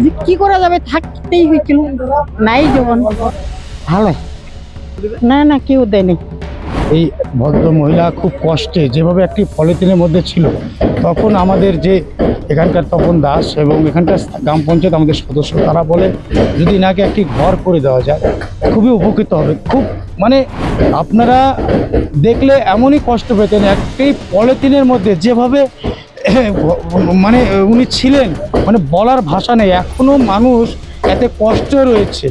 যে কি করা যাবে, থাকতেই হয়েছিল, নাই জীবন ভালো। না না, কেউ দেয়নি। এই ভদ্র মহিলা খুব কষ্টে যেভাবে একটি পলিথিনের মধ্যে ছিল, তখন আমাদের যে এখানকার তপন দাস এবং এখানকার গ্রাম পঞ্চায়েত আমাদের সদস্য, তারা বলে যদি নাকি একটি ঘর করে দেওয়া যায় খুবই উপকৃত হবে। খুব মানে আপনারা দেখলে এমনই কষ্ট পেতেন, একটি পলিথিনের মধ্যে যেভাবে মানে উনি ছিলেন, মানে বলার ভাষা নেই। এখনো মানুষ এতে কষ্ট রয়েছে।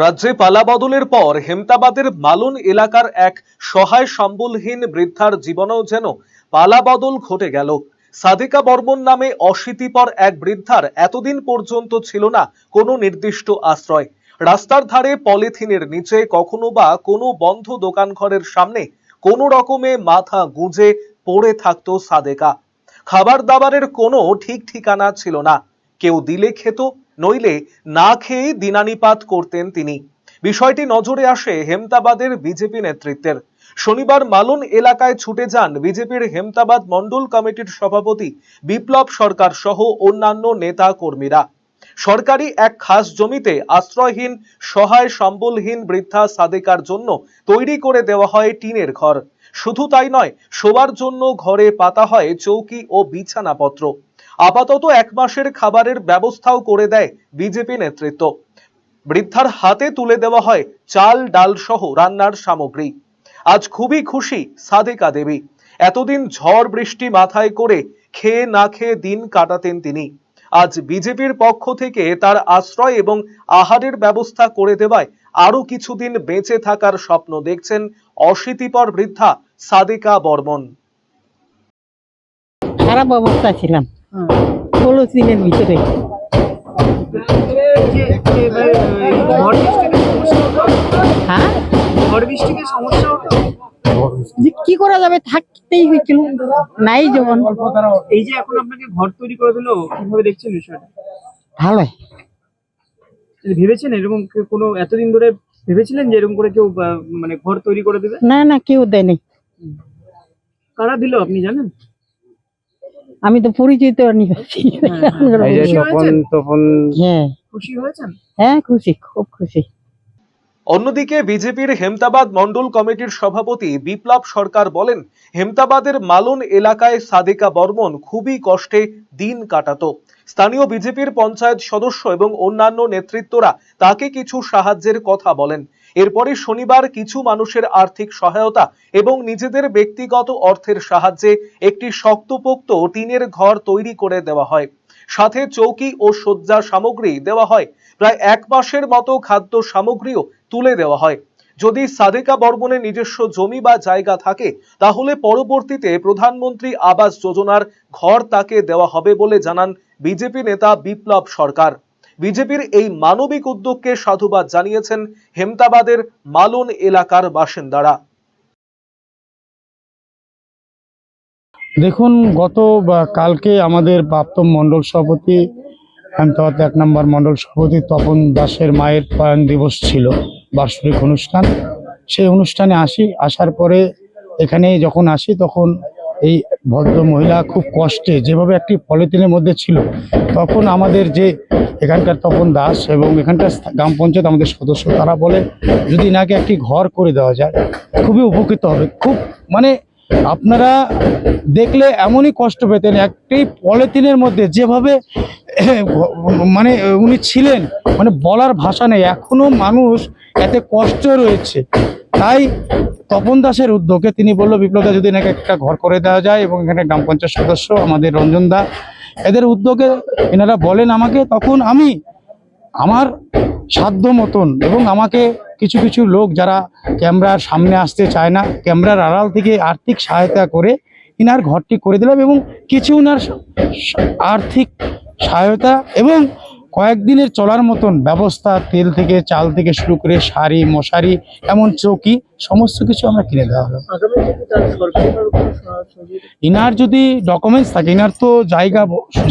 রাজ্যে পালা বদলের পর হেমতাবাদের মালুন এলাকার এক সহায় সম্বলহীন বৃদ্ধার জীবনেও যেন পালা বদল ঘটে গেল। সাদিকা বর্মন নামে অশীতিপর এক বৃদ্ধার এতদিন পর্যন্ত ছিল না কোনো নির্দিষ্ট আশ্রয়। রাস্তার ধারে পলিথিনের নিচে, কখনো বা কোনো বন্ধ দোকান ঘরের সামনে কোনো রকমে মাথা গুঁজে পড়ে থাকতো সাদেকা। খাবার দাবারের কোনো ঠিক ঠিকানা ছিল না। কেউ দিলে খেত, নইলে না খেয়ে দিনানিপাত করতেন তিনি। বিষয়টি নজরে আসে হেমতাবাদের বিজেপি নেতৃত্বের। শনিবার মালুন এলাকায় ছুটে যান বিজেপির হেমতাবাদ মন্ডল কমিটির সভাপতি বিপ্লব সরকার সহ অন্যান্য নেতা কর্মীরা। সরকারি এক খাস জমিতে আশ্রয়হীন সহায় সম্বলহীন বৃদ্ধা সাদেকার জন্য তৈরি করে দেওয়া হয় টিনের ঘর। শুধু তাই নয়, শোবার জন্য ঘরে পাতা হয় চৌকি ও বিছানাপত্র। আপাতত 1 মাসের খাবারের ব্যবস্থাও করে দেয় বিজেপি নেতৃত্ব। বৃদ্ধার হাতে তুলে দেওয়া হয় চাল ডাল সহ রান্নার সামগ্রী। আজ খুবই খুশি সাদেকা দেবী। এতদিন ঝড় বৃষ্টি মাথায় করে খেয়ে না খেয়ে দিন কাটাতেন তিনি। আজ বিজেপির পক্ষ থেকে তার আশ্রয় এবং আহারের ব্যবস্থা করে দেওয়ায় আরো কিছুদিন বেঁচে থাকার স্বপ্ন দেখছেন অশীতিপর বৃদ্ধা সাদেকা বর্মন। খারাপ অবস্থা ছিলাম পলিথিনের ভিতরে। হ্যাঁ, যে কি করা যাবে, থাকতেই হয়েছিল, নাই জীবন। এই যে এখন আপনাকে ঘর তৈরি করে দিলো, কিভাবে দেখছেন বিষয়টা? ভালো। ভেবেছেন এরকম কোনো এতদিন ধরে ভেবেছিলেন যে এরকম করে কেউ মানে ঘর তৈরি করে দেবে? না না, কেউ দেয়নি। কারা দিল আপনি জানেন? আমি তো পরিচিত নি। হ্যাঁ খুশি হয়েছেন? হ্যাঁ, খুশি, খুব খুশি। অন্যদিকে বিজেপির হেমতাবাদ মন্ডল কমিটির সভাপতি বিপ্লব সরকার বলেন, হেমতাবাদের মালুন এলাকায় সাদেকা বর্মন খুবই কষ্টে দিন কাটাতো। স্থানীয় বিজেপির পঞ্চায়েত সদস্য এবং অন্যান্য নেতৃত্বরা তাকে কিছু সাহায্যের কথা বলেন। এরপরে শনিবার কিছু মানুষের আর্থিক সহায়তা এবং নিজেদের ব্যক্তিগত অর্থের সাহায্যে একটি শক্তপোক্ত টিনের ঘর তৈরি করে দেওয়া হয়। সাথে চৌকি ও শয্যা সামগ্রী দেওয়া হয়। প্রায় 1 মাসের মতো খাদ্য সামগ্রীও তুলে দেওয়া হয়। যদি সাদেকা বর্মনের নিজস্ব জমি বা জায়গা থাকে, তাহলে পরবর্তীতে প্রধানমন্ত্রী আবাস যোজনার ঘর তাকে দেওয়া হবে বলে জানান বিজেপি নেতা বিপ্লব সরকার। বিজেপির এই মানবিক উদ্যোগকে সাধুবাদ জানিয়েছেন হেমতাবাদের মালুন এলাকার বাসিন্দারা। দেখুন, কালকে আমাদের প্রাক্তন মণ্ডল সভাপতি হেমতাবাদ 1 নম্বর মণ্ডল সভাপতি তপন দাসের মায়ের প্রয়াণ দিবস ছিল, বার্ষিক অনুষ্ঠান। সেই অনুষ্ঠানে আসার পরে এখানে যখন আসি, তখন এই ভদ্র মহিলা খুব কষ্টে যেভাবে একটি পলিথিনের মধ্যে ছিল, তখন আমাদের যে এখানকার তপন দাস এবং এখানকার গ্রাম পঞ্চায়েত আমাদের সদস্য, তারা বলে যদি নাকি একটি ঘর করে দেওয়া যায় খুবই উপকৃত হবে। খুব মানে আপনারা দেখলে এমনই কষ্ট পেতেন, একটি পলিথিনের মধ্যে যেভাবে মানে উনি ছিলেন, মানে বলার ভাষা নেই। এখনো মানুষ এতে কষ্ট রয়েছে। তাই তপন দাসের উদ্যোগে তিনি বললো, বিপ্লবদা যদি নাকি একটা ঘর করে দেওয়া যায়, এবং এখানে গ্রাম পঞ্চায়েত সদস্য আমাদের রঞ্জন দা, এদের উদ্যোগে এনারা বলেন আমাকে, তখন আমি আমার সাধ্য মতন, এবং আমাকে কিছু কিছু লোক যারা ক্যামেরার সামনে আসতে চায় না, ক্যামেরার আড়াল থেকে আর্থিক সহায়তা করে ইনার ঘরটি করে দিলাম, এবং কিছু উনার আর্থিক সহায়তা এবং কয়েকদিনের চলার মতন ব্যবস্থা, তেল থেকে চাল থেকে শুরু করে শাড়ি মশারি এমন চৌকি সমস্ত কিছু আমরা কিনে দেওয়া হলো। ইনার যদি ডকুমেন্টস থাকে, ইনার তো জায়গা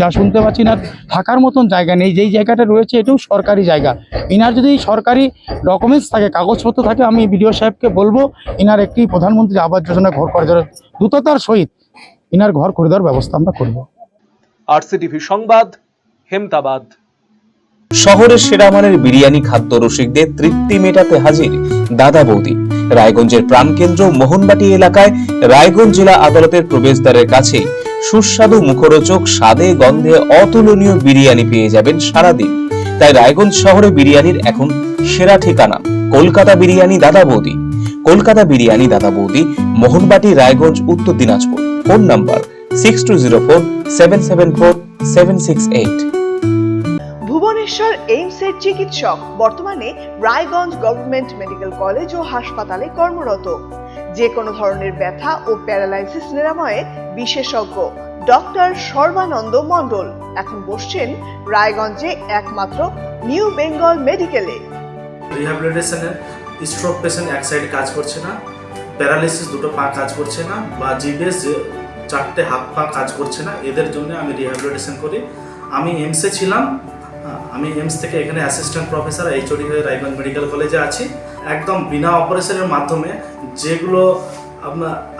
যা শুনতে পাচ্ছি ইনার থাকার মতন জায়গা নেই, যেই জায়গাটা রয়েছে এটাও সরকারি জায়গা। ইনার যদি সরকারি ডকুমেন্টস থাকে, কাগজপত্র থাকে, আমি বিডিও সাহেবকে বলবো ইনার একটি প্রধানমন্ত্রী আবাস যোজনা ঘর করে দেওয়ার, দ্রুততার সহিত ইনার ঘর করে দেওয়ার ব্যবস্থা আমরা করব। আরসিটিভি সংবাদ, হেমতাবাদ। শহরের সেরা মানের বিরিয়ানি খাদ্য রসিকদের তৃপ্তি মেটাতে হাজির দাদা বৌদি। রায়গঞ্জের প্রাণকেন্দ্র মোহনবাটি এলাকায় রায়গঞ্জ জেলা আদালতের প্রবেশদ্বারের কাছে সুস্বাদু মুখরোচক স্বাদে গন্ধে অতুলনীয় বিরিয়ানি পেয়ে যাবেন সারাদিন। তাই রায়গঞ্জ শহরে বিরিয়ানির এখন সেরা ঠিকানা কলকাতা বিরিয়ানি দাদা বৌদি। কলকাতা বিরিয়ানি দাদা বৌদি, মোহনবাটি, রায়গঞ্জ, উত্তর দিনাজপুর। Phone number 6204774768। ভুবনেশ্বর এইমসের চিকিৎসক বর্তমানে রায়গঞ্জ গভর্নমেন্ট মেডিকেল কলেজ ও হাসপাতালে কর্মরত। যে কোনো ধরনের ব্যথা ও প্যারালাইসিস নিরাময়ে বিশেষজ্ঞ ডক্টর সর্বানন্দ মণ্ডল এখন বসছেন রায়গঞ্জে একমাত্র নিউ বেঙ্গল মেডিকেলে। রিহ্যাবিলিটেশনের স্ট্রোক পেশেন্ট এক সাইড কাজ করছে না, প্যারালাইসিস দুটো পা কাজ করছে না, বা জিবিএস চারটে হাত পা কাজ করছে না, এদের জন্য আমি রিহ্যাবিলিটেশন করি। আমি এইমসে ছিলাম, আমি এইমস থেকে এখানে অ্যাসিস্ট্যান্ট প্রফেসর এইচওডি হয়ে রায়গঞ্জ মেডিকেল কলেজে আছি। একদম বিনা অপারেশনের মাধ্যমে যেগুলো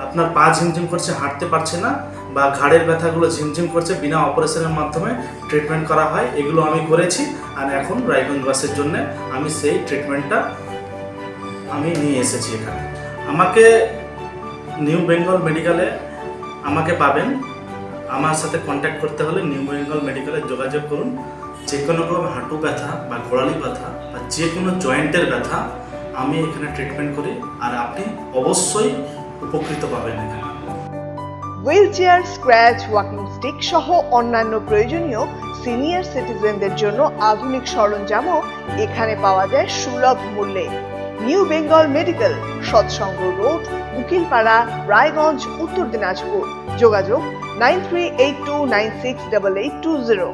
আপনার পা ঝিমঝিম করছে, হাঁটতে পারছে না, বা ঘাড়ের ব্যথাগুলো ঝিমঝিম করছে, বিনা অপারেশনের মাধ্যমে ট্রিটমেন্ট করা হয়। এগুলো আমি করেছি, আর এখন রায়গঞ্জবাসীর জন্য আমি সেই ট্রিটমেন্টটা আমি নিয়ে এসেছি এখানে। আমাকে নিউ বেঙ্গল মেডিকেলে আমাকে পাবেন। আমার সাথে কন্ট্যাক্ট করতে হলে নিউ বেঙ্গল মেডিকেলে যোগাযোগ করুন। যে কোনো রকম হাঁটু ব্যথা বা গোড়ালি ব্যথা বা যে কোনো জয়েন্টের ব্যথা আমি এখানে ট্রিটমেন্ট করি, আর আপনি অবশ্যই উপকৃত পাবেন এখানে। Wheel chair, scratch, walking stick সহ অন্যান্য প্রয়োজনীয় সিনিয়র সিটিজেনদের জন্য আধুনিক সরঞ্জামও এখানে পাওয়া যায় সুলভ মূল্যে। নিউ বেঙ্গল মেডিকেল, সৎসঙ্গ রোড, উকিলপাড়া, রায়গঞ্জ, উত্তর দিনাজপুর। যোগাযোগ 9382968820।